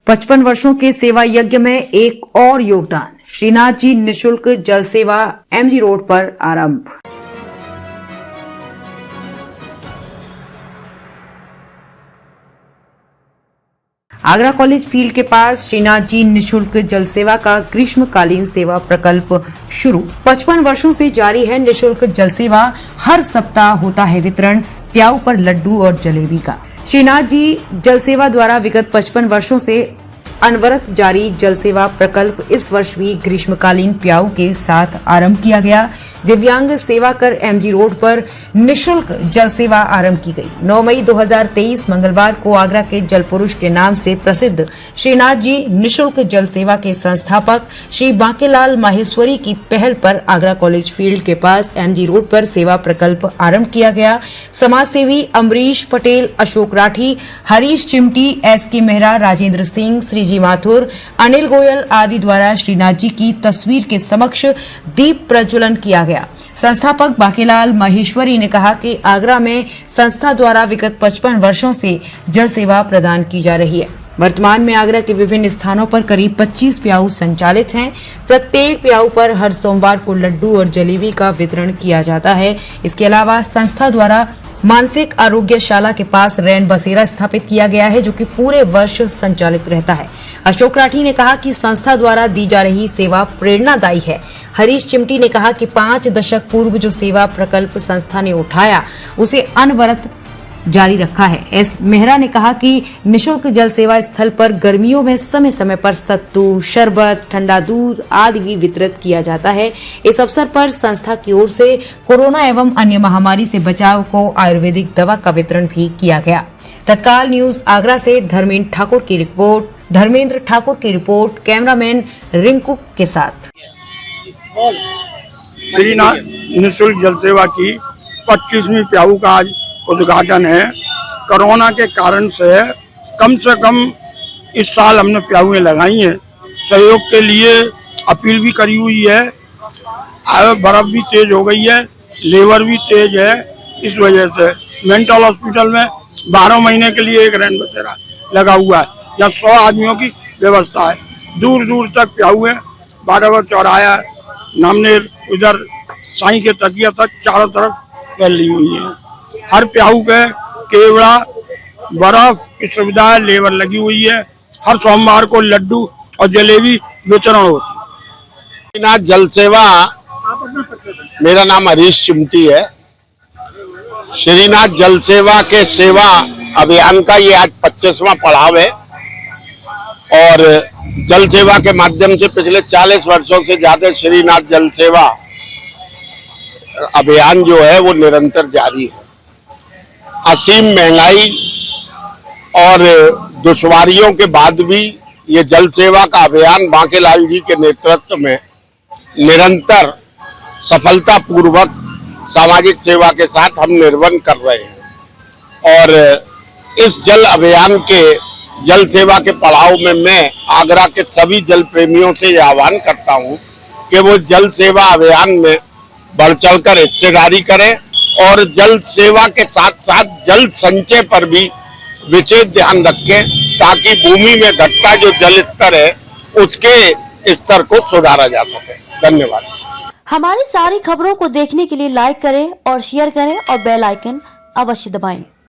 55 वर्षों के सेवा यज्ञ में एक और योगदान। श्रीनाथ जी निशुल्क जल सेवा एमजी रोड पर आरंभ। आगरा कॉलेज फील्ड के पास श्रीनाथ जी निशुल्क जल सेवा का ग्रीष्मकालीन सेवा प्रकल्प शुरू। 55 वर्षों से जारी है निशुल्क जल सेवा। हर सप्ताह होता है वितरण प्याऊ पर लड्डू और जलेबी का। श्रीनाथ जी जल सेवा द्वारा विगत 55 वर्षों से अनवरत जारी जल सेवा प्रकल्प इस वर्ष भी ग्रीष्मकालीन प्याऊ के साथ आरंभ किया गया। दिव्यांग सेवा कर एमजी रोड पर निशुल्क जल सेवा आरंभ की गई। 9 मई 2023 मंगलवार को आगरा के जल पुरुष के नाम से प्रसिद्ध श्रीनाथ जी निशुल्क जल सेवा के संस्थापक श्री बांकेलाल माहेश्वरी की पहल पर आगरा कॉलेज फील्ड के पास एमजी रोड पर सेवा प्रकल्प आरंभ किया गया। समाज सेवी अमरीश पटेल, अशोक राठी, हरीश चिमटी, एसके मेहरा, राजेंद्र सिंह, श्रीजी माथुर, अनिल गोयल आदि द्वारा श्रीनाथ जी की तस्वीर के समक्ष दीप प्रज्वलन किया गया। संस्थापक बांकेलाल माहेश्वरी ने कहा कि आगरा में संस्था द्वारा विगत 55 वर्षों से जल सेवा प्रदान की जा रही है। वर्तमान में आगरा के विभिन्न स्थानों पर करीब 25 प्याऊ संचालित हैं। प्रत्येक प्याऊ पर हर सोमवार को लड्डू और जलेबी का वितरण किया जाता है। इसके अलावा संस्था द्वारा मानसिक आरोग्यशाला के पास रैन बसेरा स्थापित किया गया है, जो कि पूरे वर्ष संचालित रहता है। अशोक राठी ने कहा कि संस्था द्वारा दी जा रही सेवा प्रेरणादायी है। हरीश चिमटी ने कहा कि 5 दशक पूर्व जो सेवा प्रकल्प संस्था ने उठाया उसे अनवरत जारी रखा है। एस मेहरा ने कहा कि निशुल्क जल सेवा स्थल पर गर्मियों में समय समय पर सत्तू, शरबत, ठंडा दूध आदि भी वितरित किया जाता है। इस अवसर पर संस्था की ओर से कोरोना एवं अन्य महामारी से बचाव को आयुर्वेदिक दवा का वितरण भी किया गया। तत्काल न्यूज आगरा से धर्मेंद्र ठाकुर की रिपोर्ट, कैमरामैन रिंकू के साथ। श्रीनाथ निशुल्क जल सेवा की 25वीं प्याऊ का आज उद्घाटन है। कोरोना के कारण से कम इस साल हमने प्याऊएं लगाई हैं। सहयोग के लिए अपील भी करी हुई है। बर्फ भी तेज हो गई है, लेबर भी तेज है। इस वजह से मेंटल हॉस्पिटल में 12 महीने के लिए एक रैन बसेरा लगा हुआ है, यहाँ 100 आदमियों की व्यवस्था है। दूर दूर तक प्याऊएं 12 चौराया, नामनेर, उधर साई के तकिया तक चारों तरफ फैली हुई है। हर प्याऊ पे केवड़ा, बर्फ की सुविधा है, लेबर लगी हुई है। हर सोमवार को लड्डू और जलेबी वितरण होती है। श्रीनाथ जल सेवा, मेरा नाम हरीश चिमटी है। श्रीनाथ जल सेवा के सेवा अभियान का ये आज 25वां पड़ाव है और जल सेवा के माध्यम से पिछले 40 वर्षों से ज्यादा श्रीनाथ जल सेवा अभियान जो है वो निरंतर जारी है। असीम महंगाई और दुश्वारियों के बाद भी ये जल सेवा का अभियान बांकेलाल जी के नेतृत्व में निरंतर सफलतापूर्वक सामाजिक सेवा के साथ हम निर्वहन कर रहे हैं। और इस जल अभियान के जल सेवा के पड़ाव में मैं आगरा के सभी जल प्रेमियों से यह आह्वान करता हूं कि वो जल सेवा अभियान में बढ़ चढ़कर हिस्सेदारी करें और जल सेवा के साथ साथ जल संचय पर भी विशेष ध्यान रखें, ताकि भूमि में घटता जो जल स्तर है उसके स्तर को सुधारा जा सके। धन्यवाद। हमारी सारी खबरों को देखने के लिए लाइक करें और शेयर करें और बेल आइकन अवश्य दबाएं।